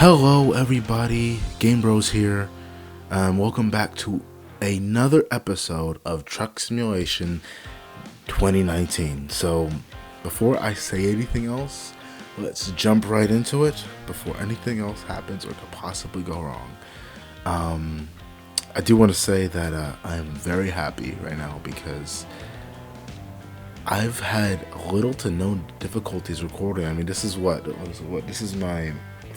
Hello, everybody. Game Bros here. Welcome back to another episode of Truck Simulation 2019. So, before I say anything else, let's jump right into it before anything else happens or could possibly go wrong. I do want to say that I am very happy right now because I've had little to no difficulties recording. I mean, this is this is my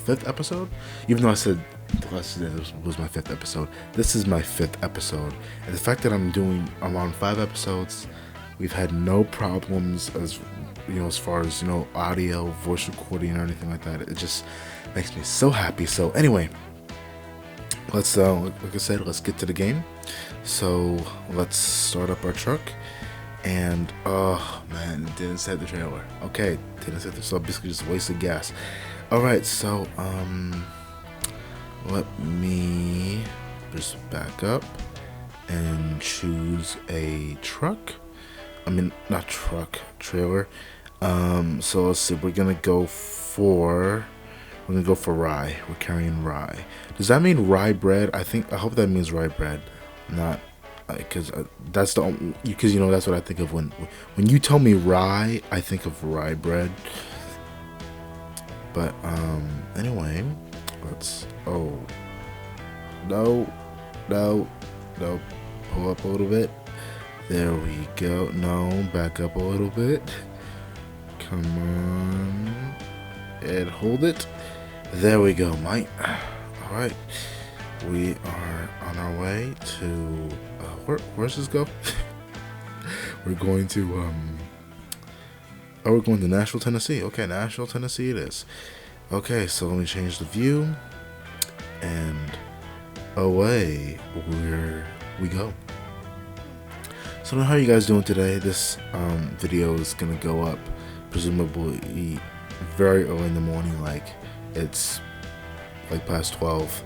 fifth episode. Even though I said this was my fifth episode, this is my fifth episode. And the fact that I'm on 5 episodes, we've had no problems as far as audio, voice recording, or anything like that. It just makes me so happy. So anyway, let's like I said, let's get to the game. So let's start up our truck. And oh man, it didn't set the trailer. Okay, didn't set the, so basically just wasted gas. Alright, so let me just back up and choose a truck. I mean, not truck, trailer. So let's see, we're gonna go for rye. We're carrying rye. Does that mean rye bread? I hope that means rye bread, not because that's because that's what I think of when you tell me rye. I think of rye bread. But anyway, let's no, pull up a little bit. There we go. No, back up a little bit. Come on, and hold it. There we go, Mike. All right, we are on our way to where's this go? We're going to we're going to Nashville, Tennessee. Okay, Nashville, Tennessee it is. Okay, so let me change the view, and away we go. So how are you guys doing today? This video is gonna go up presumably very early in the morning, like it's like past 12.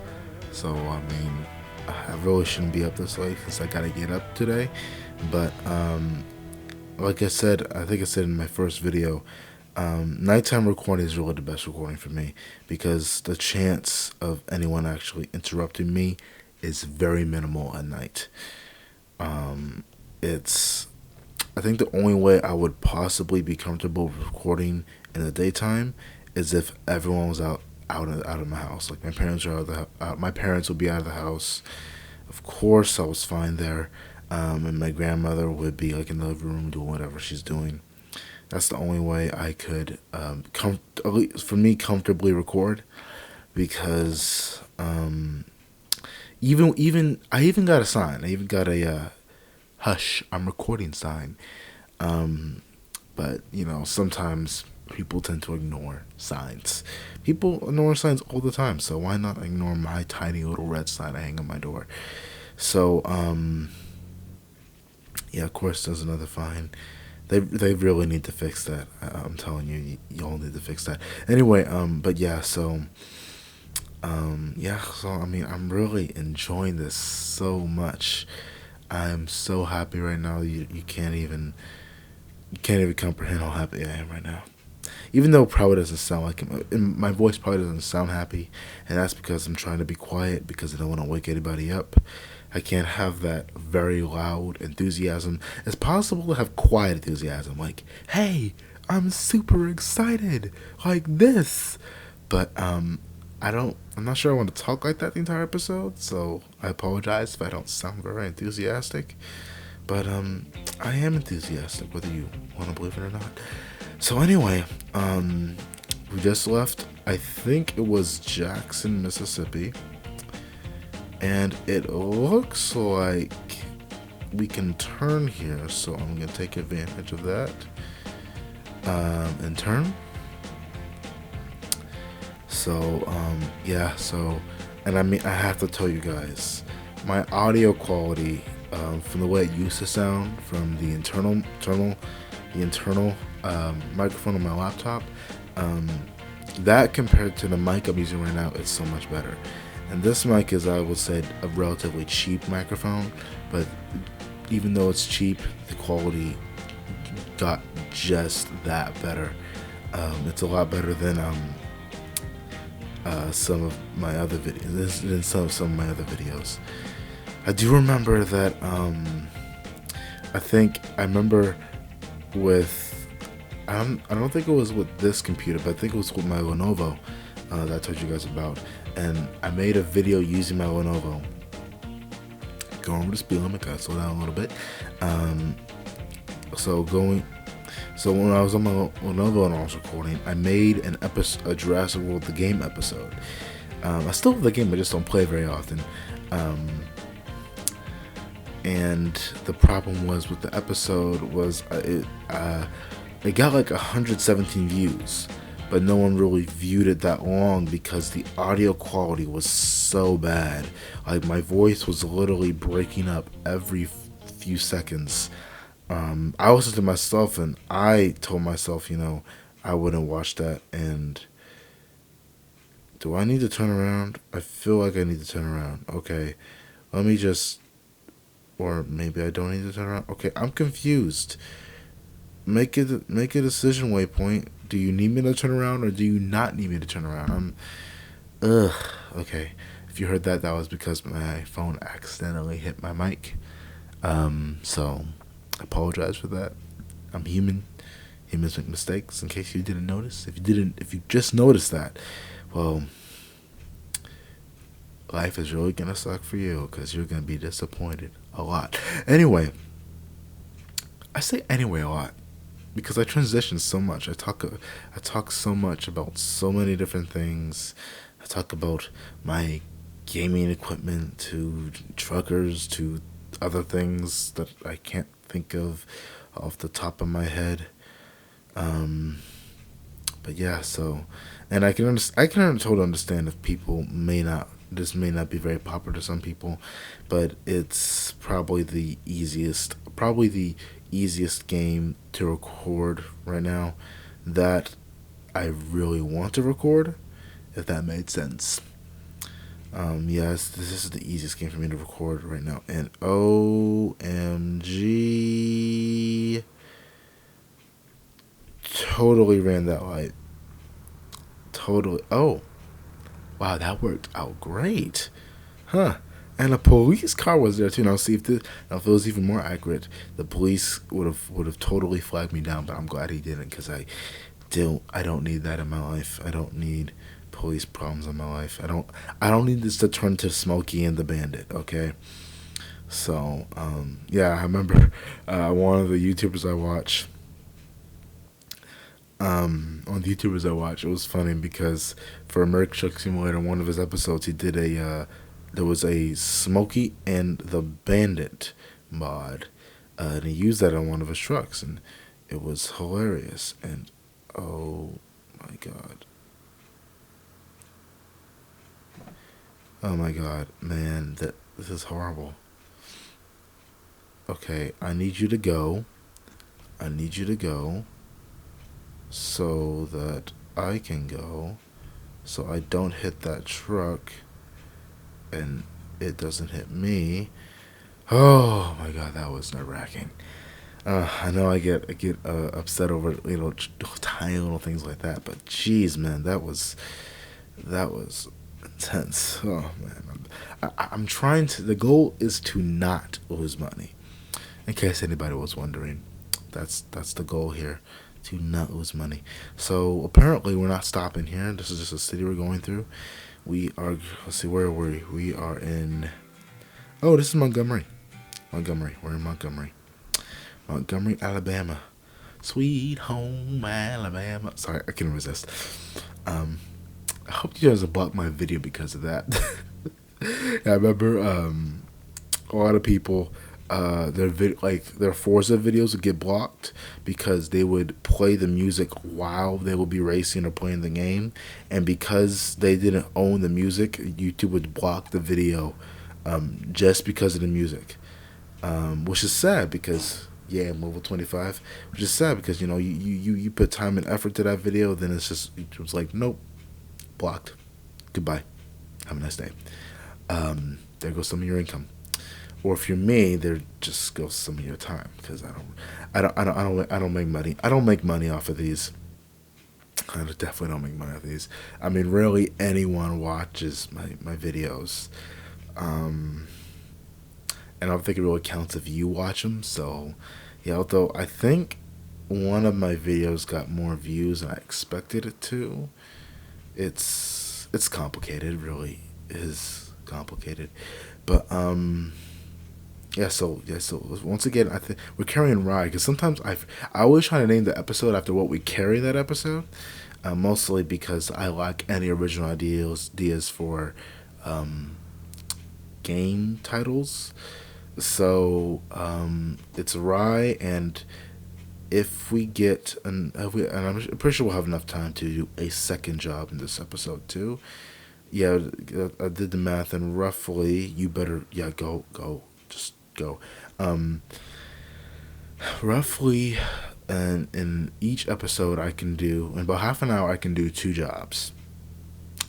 So I mean, I really shouldn't be up this late because I gotta get up today. But like I said, I think I said in my first video, nighttime recording is really the best recording for me because the chance of anyone actually interrupting me is very minimal at night. I think the only way I would possibly be comfortable recording in the daytime is if everyone was out of my house. Like my parents are my parents would be out of the house. Of course, I was fine there. And my grandmother would be like in the living room doing whatever she's doing. That's the only way I could, at least for me, comfortably record. Because even I even got a sign. I even got a hush, I'm recording sign. But sometimes people tend to ignore signs. People ignore signs all the time. So why not ignore my tiny little red sign I hang on my door? So yeah, of course, there's another fine. They really need to fix that. I'm telling you, y'all need to fix that. Anyway, but yeah, so I mean, I'm really enjoying this so much. I'm so happy right now. You can't even comprehend how happy I am right now. Even though it probably doesn't sound like it, my voice probably doesn't sound happy, and that's because I'm trying to be quiet because I don't want to wake anybody up. I can't have that very loud enthusiasm. It's possible to have quiet enthusiasm, like, hey, I'm super excited, like this. But I'm not sure I want to talk like that the entire episode, so I apologize if I don't sound very enthusiastic. But I am enthusiastic, whether you want to believe it or not. So anyway, we just left, I think it was Jackson, Mississippi. And it looks like we can turn here, so I'm going to take advantage of that and turn. So, yeah, so, and I mean, I have to tell you guys, my audio quality from the way it used to sound from the internal microphone on my laptop, that compared to the mic I'm using right now, it's so much better. And this mic is, I would say, a relatively cheap microphone, but even though it's cheap, the quality got just that better. It's a lot better than some of my other videos. In some of my other videos, I do remember that. I remember with. I don't think it was with this computer, but I think it was with my Lenovo that I told you guys about. And I made a video using my Lenovo. Going over the speed limit, gotta slow down a little bit. So when I was on my Lenovo and I was recording, I made an episode, a Jurassic World the game episode. I still have the game, I just don't play very often. And the problem was with the episode was it got like 117 views, but no one really viewed it that long because the audio quality was so bad. Like my voice was literally breaking up every few seconds. I listened to myself and I told myself, I wouldn't watch that. And do I need to turn around? I feel like I need to turn around. Okay, let me just, or maybe I don't need to turn around. Okay, I'm confused. Make a decision, Waypoint. Do you need me to turn around or do you not need me to turn around? Okay. If you heard that, that was because my phone accidentally hit my mic. So I apologize for that. I'm human. Humans make mistakes. In case you didn't notice, if you just noticed that, well, life is really gonna suck for you because you're gonna be disappointed a lot. Anyway, I say anyway a lot because I transition so much. I talk so much about so many different things. I talk about my gaming equipment to truckers to other things that I can't think of off the top of my head. But yeah, so, and I can totally understand if people this may not be very popular to some people, but it's probably the easiest game to record right now that I really want to record, if that made sense. Yes, this is the easiest game for me to record right now. And OMG, totally ran that light. Totally. Oh, wow, that worked out great. Huh. And a police car was there too. Now see if it was even more accurate, the police would have totally flagged me down. But I'm glad he didn't, because I don't need that in my life. I don't need police problems in my life. I don't need this to turn to Smokey and the Bandit. Okay. So yeah, I remember one of the YouTubers I watch. On the YouTubers I watch, it was funny because for American Truck Simulator, one of his episodes, he did there was a Smokey and the Bandit mod, and he used that on one of his trucks, and it was hilarious. And oh my god, man, this is horrible. Okay, I need you to go. So that I can go, so I don't hit that truck and it doesn't hit me. Oh my god, that was nerve-wracking. I know I get upset over tiny little things like that, but jeez, man, that was intense. Oh man, I'm trying to. The goal is to not lose money. In case anybody was wondering, that's the goal here. To not lose money. So apparently we're not stopping here. This is just a city we're going through. We are, let's see, where were we? We are in, oh, this is Montgomery. We're in Montgomery, Alabama. Sweet home Alabama. Sorry, I couldn't resist. I hope you guys have blocked my video because of that. I remember a lot of people, their Forza videos would get blocked because they would play the music while they would be racing or playing the game, and because they didn't own the music, YouTube would block the video just because of the music, which is sad because Mobile 25, which is sad because you put time and effort to that video, then it was like, nope, blocked, goodbye, have a nice day. There goes some of your income. Or if you're me, there just goes some of your time, because I don't make money. I don't make money off of these I definitely don't make money off these. I mean, rarely anyone watches my videos. Um, and I don't think it really counts if you watch them. So, yeah, although I think one of my videos got more views than I expected it to. It's complicated, really is complicated. But so once again, I think we're carrying Rye because sometimes I always try to name the episode after what we carry that episode. Mostly because I lack any original ideas for um, game titles. So it's Rye, and if we get and I'm pretty sure we'll have enough time to do a second job in this episode too. Yeah, I did the math, and roughly you better go just go. Um, roughly, and in each episode I can do in about half an hour I can do two jobs.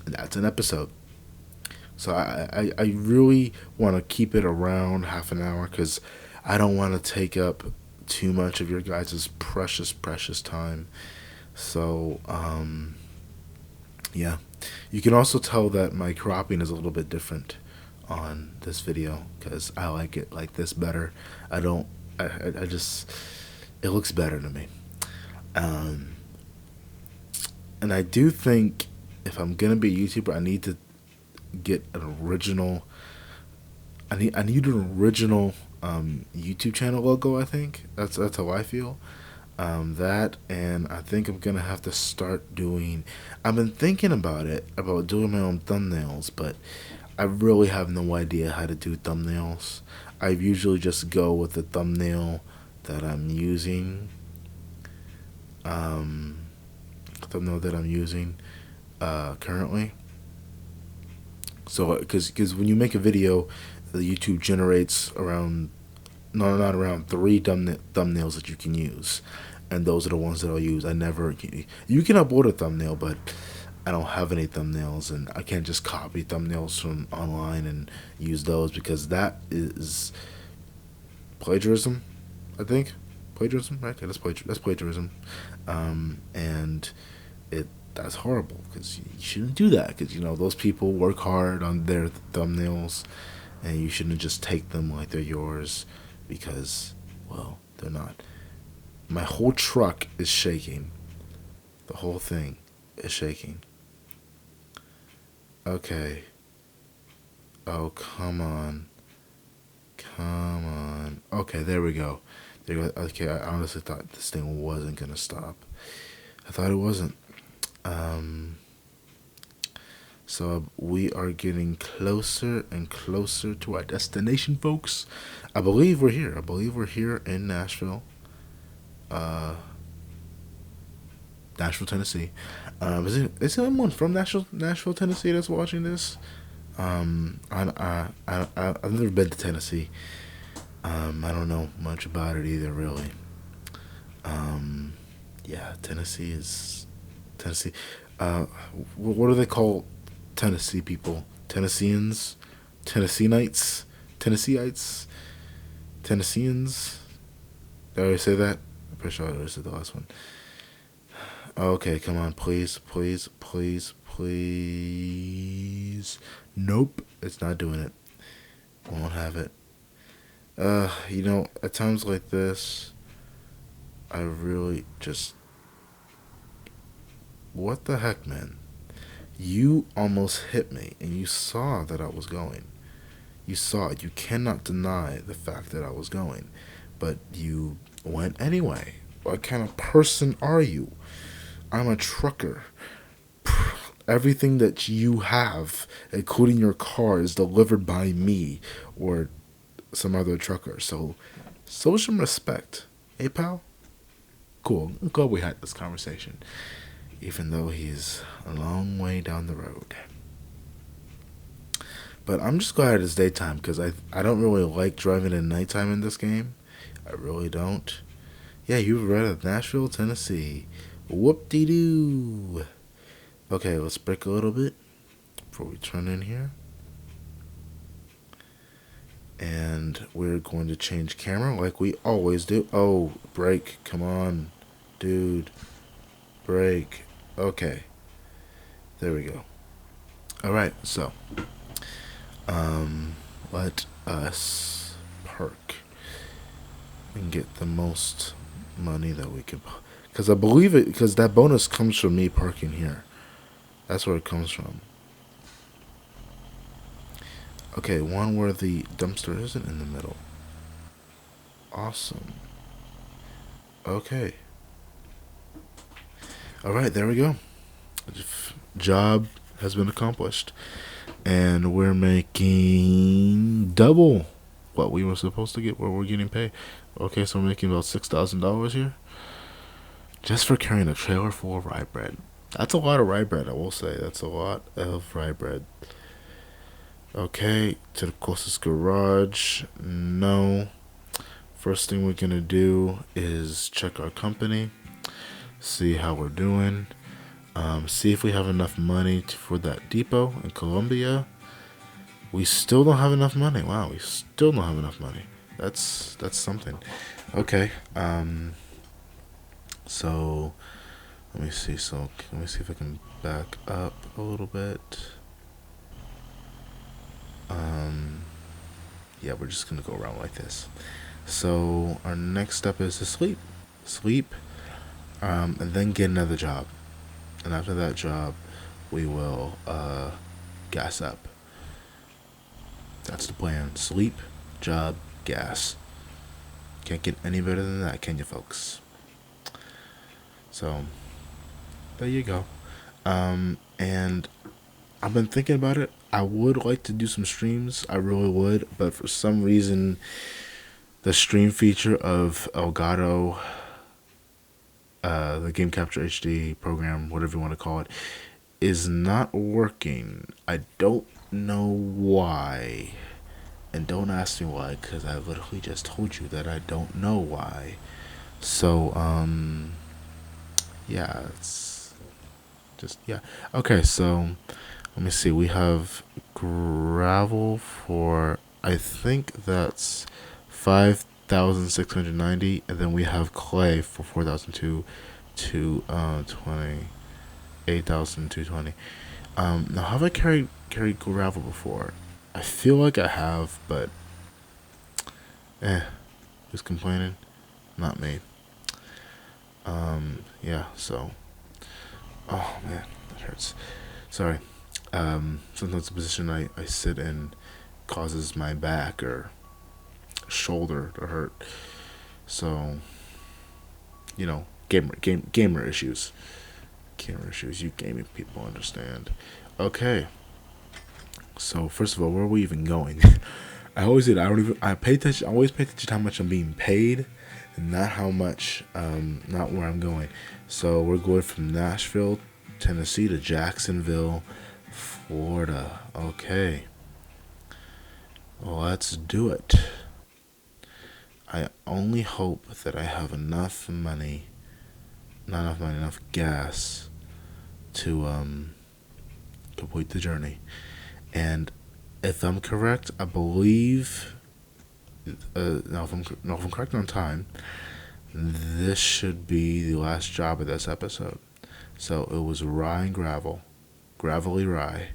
That's an episode. So I really want to keep it around half an hour because I don't want to take up too much of your guys' precious time. So yeah, you can also tell that my cropping is a little bit different on this video because I like it like this better. I don't. I just it looks better to me. Um, and I do think if I'm gonna be a YouTuber, I need to get an original. I need an original YouTube channel logo. I think that's how I feel. That, and I think I'm gonna have to start doing. I've been thinking about it about doing my own thumbnails, but I really have no idea how to do thumbnails. I usually just go with the thumbnail that I'm using. Um, Thumbnail that I'm using currently. So, because when you make a video, the YouTube generates around no, not around three thumbnails that you can use, and those are the ones that I'll use. I never you can upload a thumbnail, but I don't have any thumbnails, and I can't just copy thumbnails from online and use those because that is plagiarism. I think plagiarism, right? Yeah, that's plagiarism, and it that's horrible because you shouldn't do that because those people work hard on their thumbnails, and you shouldn't just take them like they're yours because, well, they're not. My whole truck is shaking. The whole thing is shaking. Okay. Oh, come on. Come on. Okay, there we go. There we go. Okay, I honestly thought this thing wasn't gonna stop. I thought it wasn't. Um, so we are getting closer and closer to our destination, folks. I believe we're here. I believe we're here in Nashville. Uh, Nashville, Tennessee. Is there anyone from Nashville, Tennessee that's watching this? I've never been to Tennessee. I don't know much about it either, really. Um, yeah, Tennessee. Uh, what do they call Tennessee people? Tennesseans, Tennesseeites, Tennesseeites, Tennesseans. Did I already say that? I'm pretty sure I already said the last one. Okay, come on, please, please, please, please. Nope, it's not doing it. Won't have it. At times like this, I really just. What the heck, man? You almost hit me, and you saw that I was going. You saw it. You cannot deny the fact that I was going. But you went anyway. What kind of person are you? I'm a trucker. Everything that you have, including your car, is delivered by me or some other trucker. So, show some respect. Hey, pal? Cool. I'm glad we had this conversation. Even though he's a long way down the road. But I'm just glad it's daytime because I don't really like driving at nighttime in this game. I really don't. Yeah, you've read of Nashville, Tennessee. Whoop-de-doo. Okay, let's break a little bit before we turn in here. And we're going to change camera like we always do. Oh, brake. Come on. Dude. Brake. Okay, there we go. All right, so let us park and get the most money that we can. Because I believe it. Because that bonus comes from me parking here. That's where it comes from. Okay, one where the dumpster isn't in the middle. Awesome. Okay. All right, there we go. Job has been accomplished, and we're making double what we were supposed to get. Where we're getting paid. Okay, so we're making about $6,000 here, just for carrying a trailer full of rye bread. That's a lot of rye bread, I will say. That's a lot of rye bread. Okay, to the closest garage. No. First thing we're gonna do is check our company, see how we're doing, see if we have enough money for that depot in Colombia. We still don't have enough money. Wow, we still don't have enough money. That's something. Okay. So let me see. So let me see if I can back up a little bit. Yeah, we're just gonna go around like this. So our next step is to sleep, and then get another job. And after that job, we will gas up. That's the plan. Sleep, job, gas. Can't get any better than that, can you, folks? So there you go. And I've been thinking about it. I would like to do some streams. I really would, but for some reason, the stream feature of Elgato, the Game Capture HD program, whatever you want to call it, is not working. I don't know why. And don't ask me why, because I literally just told you that I don't know why. So, yeah, it's just, yeah. Okay, so let me see. We have gravel for, I think that's 5,690, and then we have clay for 4,002 to 28,220. Now have I carried gravel before? I feel like I have, but who's complaining? Not me. Yeah. So, oh man, that hurts. Sorry. Sometimes the position I sit in causes my back or shoulder to hurt. So, gamer issues. Gamer issues. You gaming people understand. Okay. So first of all, where are we even going? I always did. I don't even. I pay attention. I always pay attention to how much I'm being paid, and not how much. Not where I'm going. So we're going from Nashville, Tennessee to Jacksonville, Florida. Okay. Well, let's do it. I only hope that I have enough money, not enough money, enough gas to complete the journey. And if I'm correct, I believe. Now, if I'm correct on time, this should be the last job of this episode. So it was rye and gravel, gravelly rye,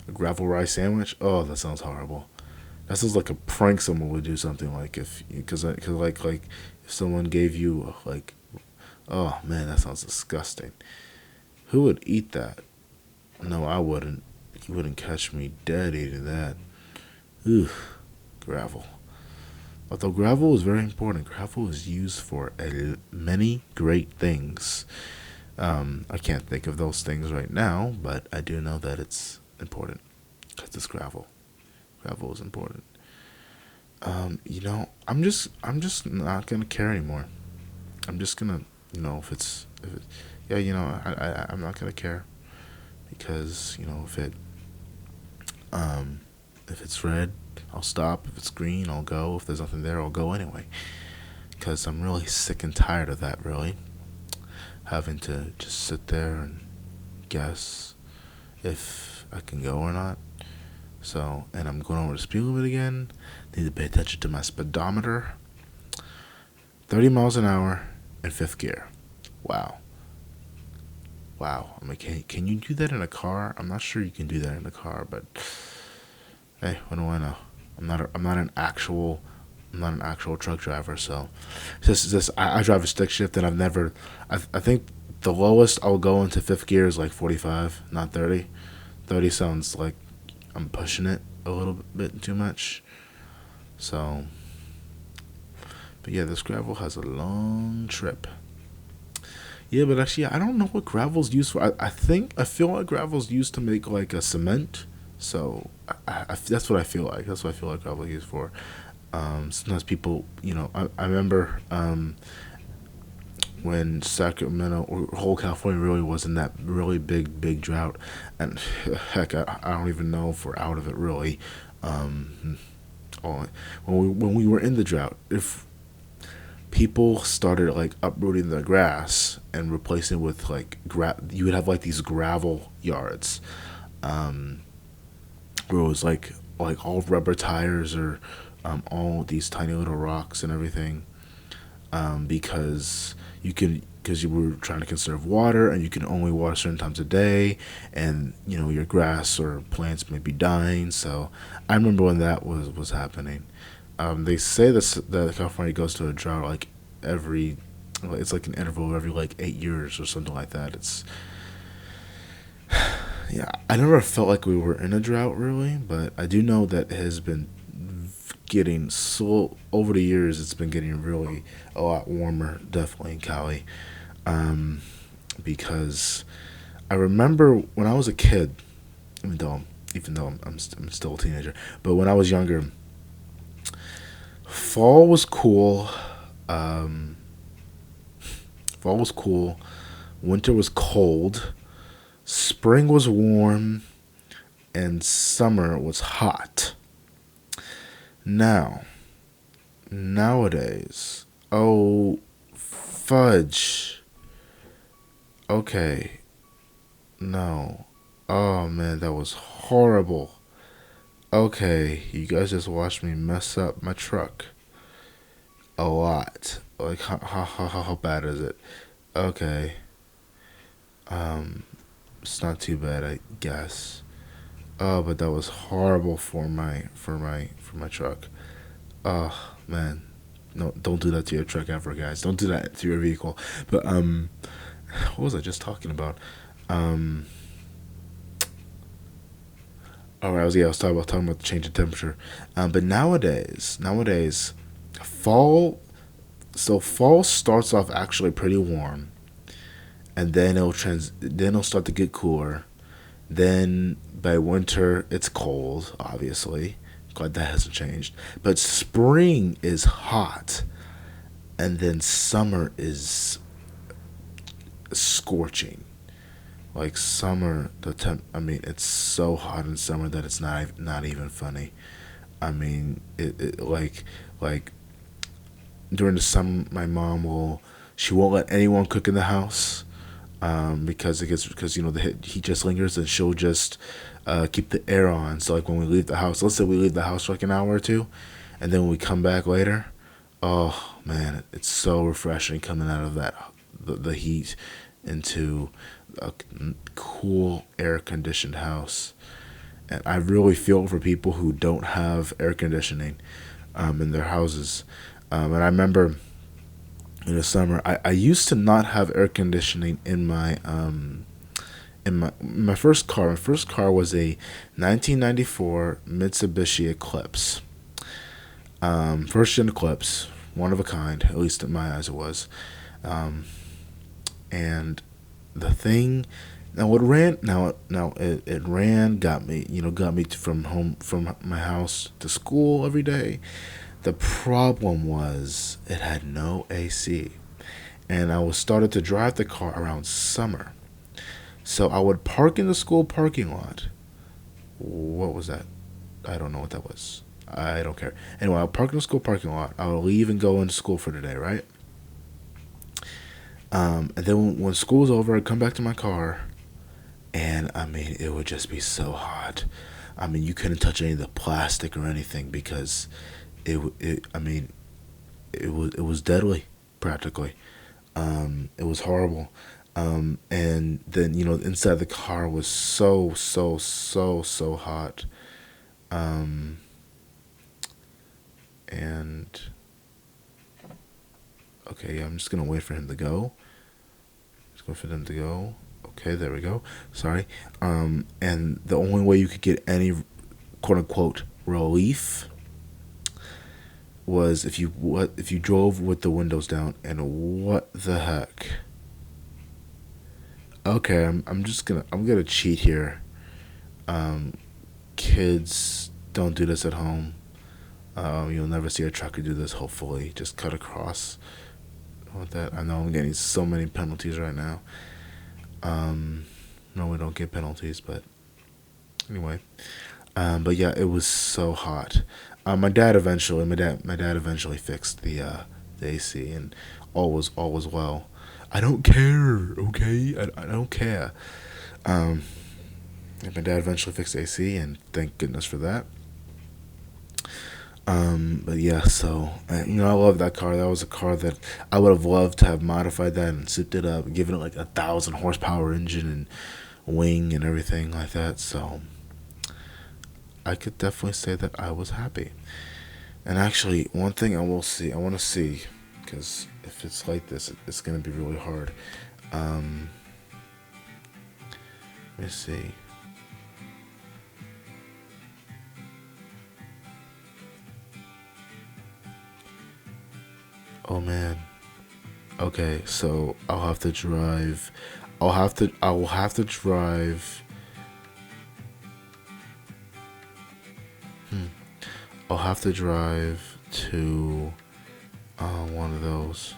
a gravel rye sandwich. Oh, that sounds horrible. That sounds like a prank someone would do. Something like because like if someone gave you like, oh man, that sounds disgusting. Who would eat that? No, I wouldn't. You wouldn't catch me dead eating that. Ugh, gravel. Although gravel is very important, gravel is used for many great things. I can't think of those things right now, but I do know that it's important because it's gravel. Gravel is important. I'm just not gonna care anymore. I'm just gonna, I'm not gonna care because if it's red, I'll stop. If it's green, I'll go. If there's nothing there, I'll go anyway. Because I'm really sick and tired of that, really. Having to just sit there and guess if I can go or not. So, and I'm going over the speed limit again. Need to pay attention to my speedometer. 30 miles an hour in fifth gear. Wow, wow. I mean, can you do that in a car? I'm not sure you can do that in a car, but hey, what do I know? I'm not an actual truck driver, so just I drive a stick shift, and I think the lowest I'll go into fifth gear is like 45, not 30. 30 sounds like I'm pushing it a little bit too much. So, but yeah, this gravel has a long trip. Yeah, but actually, I don't know what gravel's used for. I feel like gravel's used to make like a cement. So that's what I feel like. That's what I feel like gravel is used for. Sometimes people, I remember when Sacramento or whole California really was in that really big drought, and heck, I don't even know if we're out of it really. Um, oh, when we were in the drought, if people started like uprooting the grass and replacing it with like you would have like these gravel yards, um, where it was like all rubber tires or all these tiny little rocks and everything, because you were trying to conserve water and you can only water certain times a day, and your grass or plants may be dying. So I remember when that was happening. They say that California goes to a drought like every, it's like an interval of every like 8 years or something like that. It's Yeah, I never felt like we were in a drought really, but I do know that it has been getting so over the years. It's been getting really a lot warmer, definitely in Cali, um, because I remember when I was a kid, even though I'm still a teenager, but when I was younger, fall was cool. Um, Fall was cool. Winter was cold. Spring was warm, and summer was hot. Now, nowadays, oh, fudge. Okay, no. Oh man, that was horrible. Okay, you guys just watched me mess up my truck a lot. Like, how bad is it? Okay, um, it's not too bad, I guess. Oh, but that was horrible for my truck. Oh man, no, don't do that to your truck ever, guys. Don't do that to your vehicle. But what was I just talking about? Um, all right, I was talking about the change in temperature. But nowadays, fall. So fall starts off actually pretty warm, and then it'll start to get cooler. Then by winter, it's cold. Obviously, glad that hasn't changed. But spring is hot, and then summer is scorching. Like summer, I mean, it's so hot in summer that it's not even funny. I mean, like during the summer, my mom will she won't let anyone cook in the house, because the heat just lingers, and she'll just keep the air on. So like when we leave the house, let's say we leave the house for like an hour or two, and then when we come back later, oh man, it's so refreshing coming out of the heat into a cool air conditioned house. And I really feel for people who don't have air conditioning in their houses. And I remember in the summer, I used to not have air conditioning in my first car. My first car was a 1994 Mitsubishi Eclipse, first gen Eclipse, one of a kind. At least in my eyes, it was. Um, and the thing it ran, got me from my house to school every day. The problem was it had no AC, and I was started to drive the car around summer. So I would park in the school parking lot. What was that? I don't know what that was. I don't care. Anyway, I'll park in the school parking lot. I'll leave and go into school for the day, right? And then when school was over, I'd come back to my car, and I mean, it would just be so hot. I mean, you couldn't touch any of the plastic or anything because I mean, it was deadly, practically. It was horrible. And then inside the car was so hot. Um, and okay, yeah, I'm just gonna wait for him to go. Just wait for them to go. Okay, there we go. Sorry. And the only way you could get any quote unquote relief was if you drove with the windows down. And what the heck? Okay, I'm gonna cheat here. Um, Kids, don't do this at home. You'll never see a trucker do this. Hopefully, just cut across with that. I know I'm getting so many penalties right now. Um, no, we don't get penalties, but anyway. But yeah, it was so hot. My dad eventually fixed the AC, and all was well. I don't care, okay? I don't care. Um, and my dad eventually fixed the AC, and thank goodness for that. But yeah, so I love that car. That was a car that I would have loved to have modified that and souped it up, given it like 1,000 horsepower engine and wing and everything like that. So I could definitely say that I was happy. And actually, one thing I want to see, because if it's like this, it's gonna be really hard. Um, Let me see. Oh man. Okay, so I'll have to drive. I will have to drive. Hmm. I'll have to drive to one of those.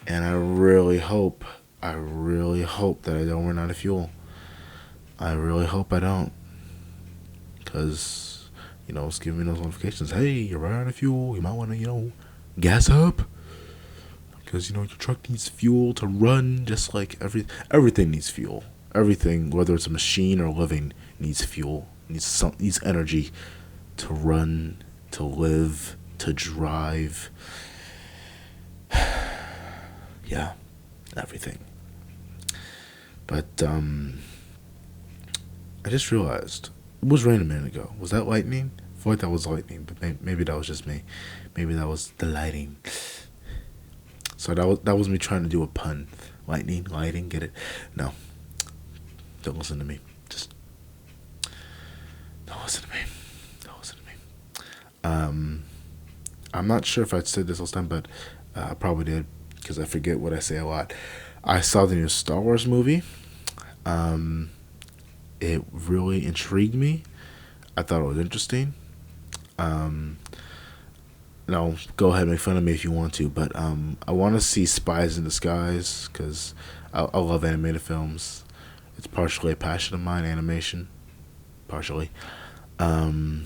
And I really hope that I don't run out of fuel. I really hope I don't. Because, it's giving me those notifications. Hey, you're running out of fuel. You might want to, gas up. Because, your truck needs fuel to run just like everything needs fuel. Everything, whether it's a machine or living, needs fuel. Needs energy to run, to live, to drive. Yeah, everything. But I just realized it was raining a minute ago. Was that lightning? I thought that was lightning, but maybe that was just me. Maybe that was the lighting. So that was me trying to do a pun. Lightning, lighting, get it? No, don't listen to me. Just don't listen to me. Don't listen to me. Um, I'm not sure if I said this last time, but I probably did because I forget what I say a lot. I saw the new Star Wars movie. Um, it really intrigued me. I thought it was interesting. Um, Now, go ahead and make fun of me if you want to, but I want to see Spies in Disguise because I love animated films. It's partially a passion of mine, animation, partially. Um,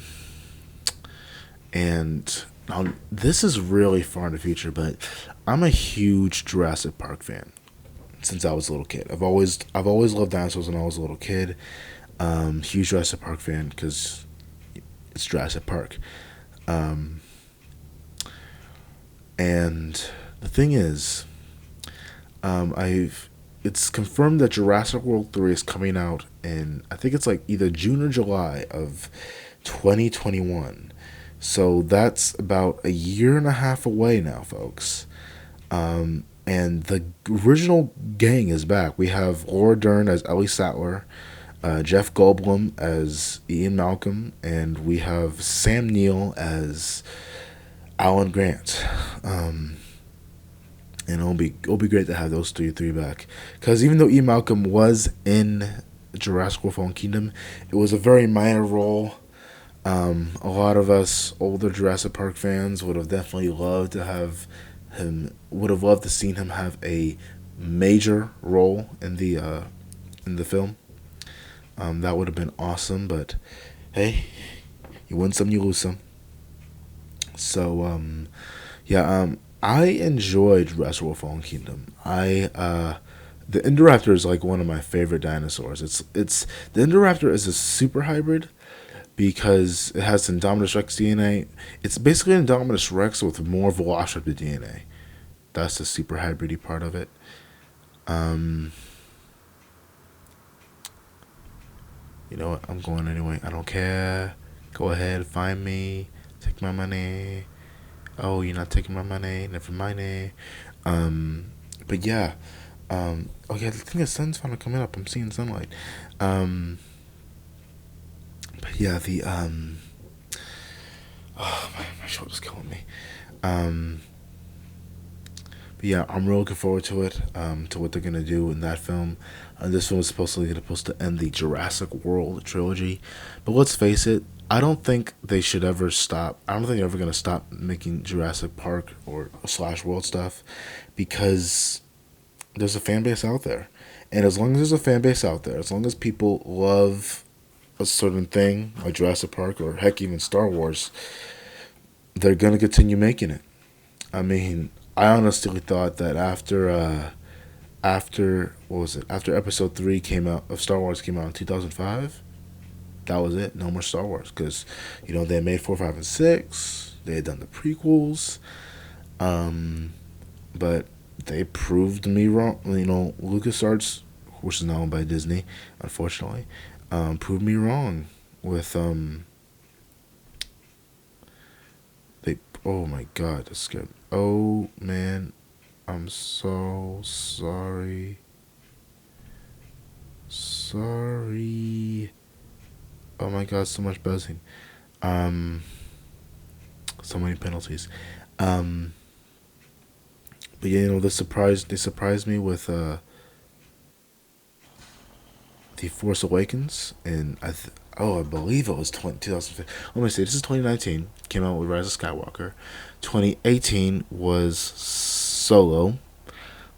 and now, this is really far in the future, but I'm a huge Jurassic Park fan since I was a little kid. I've always loved dinosaurs when I was a little kid. Huge Jurassic Park fan because it's Jurassic Park. Um, and the thing is, I've it's confirmed that Jurassic World 3 is coming out in I think it's like either June or July of 2021. So that's about a year and a half away now, folks. And the original gang is back. We have Laura Dern as Ellie Sattler, Jeff Goldblum as Ian Malcolm, and we have Sam Neill as Alan Grant. And it'll be great to have those three back. Because even though Ian Malcolm was in Jurassic World Fallen Kingdom, it was a very minor role. A lot of us older Jurassic Park fans would have definitely loved to have him. Would have loved to seen him have a major role in the film. That would have been awesome. But hey, you win some, you lose some. So yeah, I enjoyed Jurassic World Fallen Kingdom. The Indoraptor is like one of my favorite dinosaurs. It's the Indoraptor is a super hybrid because it has Indominus Rex DNA. It's basically an Indominus Rex with more Velociraptor DNA. That's the super hybridy part of it. You know what? I'm going anyway. I don't care. Go ahead, find me. Take my money. Oh, you're not taking my money. Never mind. But yeah. Oh yeah, I think the sun's finally coming up. I'm seeing sunlight. Um, but yeah, oh my shoulder's killing me. Um, but yeah, I'm really looking forward to it. To what they're gonna do in that film. This film is supposed to end the Jurassic World trilogy, but let's face it, I don't think they should ever stop. I don't think they're ever gonna stop making Jurassic Park or slash World stuff, because there's a fan base out there, and as long as there's a fan base out there, as long as people love a certain thing like Jurassic Park or heck even Star Wars, they're gonna continue making it. I mean, I honestly thought that after what was it? After Episode 3 came out of Star Wars came out in 2005, that was it. No more Star Wars, because they made 4, 5, and 6. They had done the prequels, but they proved me wrong. LucasArts, which is now owned by Disney, unfortunately, proved me wrong with they. Oh my God, that scared me. Oh man, I'm so sorry. Sorry. Oh my God, so much buzzing. Um, so many penalties. Um, but yeah, they surprised me with The Force Awakens, and I believe it was 2015. Let me see, this is 2019. Came out with Rise of Skywalker. 2018 was Solo.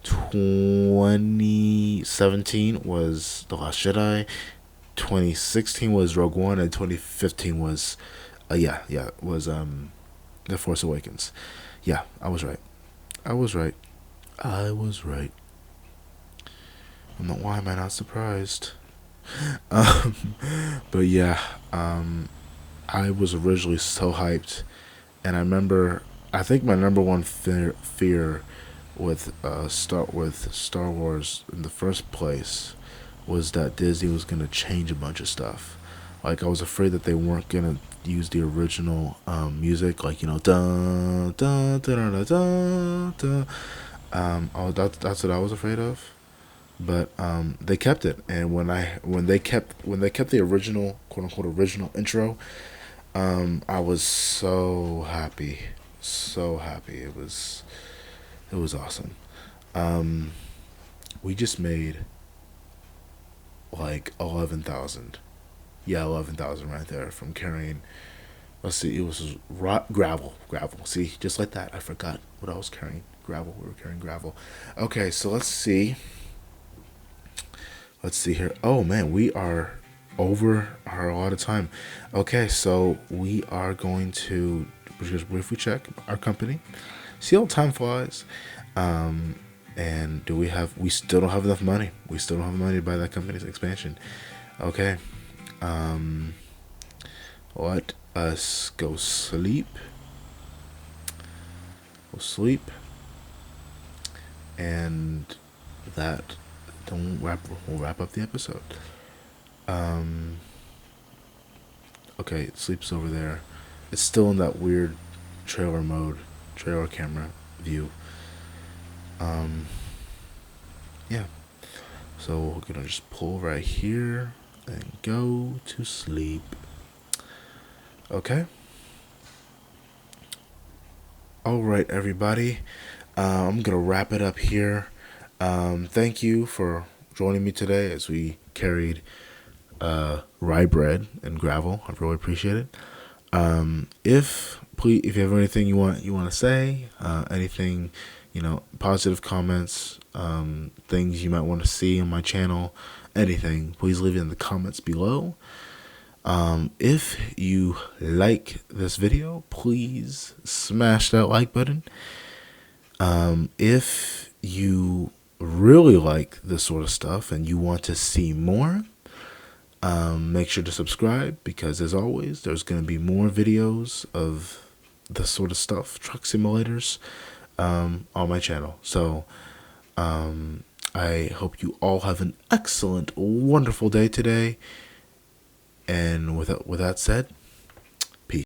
2017 was The Last Jedi. 2016 was Rogue One, and 2015 was, was The Force Awakens. Yeah, I was right. I was right. I was right. Why am I not surprised? Um, but yeah, I was originally so hyped, and I remember, I think my number one fear with Star Wars in the first place was that Disney was gonna change a bunch of stuff. Like, I was afraid that they weren't gonna use the original music, like dun dun dun dun dun dun. That's what I was afraid of. But they kept it, and when they kept the original, quote unquote, original intro, I was so happy, so happy. It was awesome. Um, we just made like 11,000. Yeah, 11,000 right there from carrying. Let's see, it was gravel. See, just like that, I forgot what I was carrying. Gravel. We were carrying gravel. Okay, so let's see. Let's see here. Oh man, we are over our allotted time. Okay, so we are going to just briefly check our company, see how time flies, and we still don't have enough money. We still don't have money to buy that company's expansion. Okay, let us go sleep. We'll sleep, and that. We'll wrap up the episode. Okay, it sleeps over there. It's still in that weird trailer camera view. Yeah. So we're gonna just pull right here and go to sleep. Okay. All right, everybody. I'm gonna wrap it up here. Thank you for joining me today as we carried rye bread and gravel. I really appreciate it. If you have anything you want to say, anything, positive comments, things you might want to see on my channel, anything, please leave it in the comments below. If you like this video, please smash that like button. If you really like this sort of stuff and you want to see more, make sure to subscribe, because as always, there's going to be more videos of this sort of stuff, truck simulators, on my channel. So I hope you all have an excellent, wonderful day today. And with that said,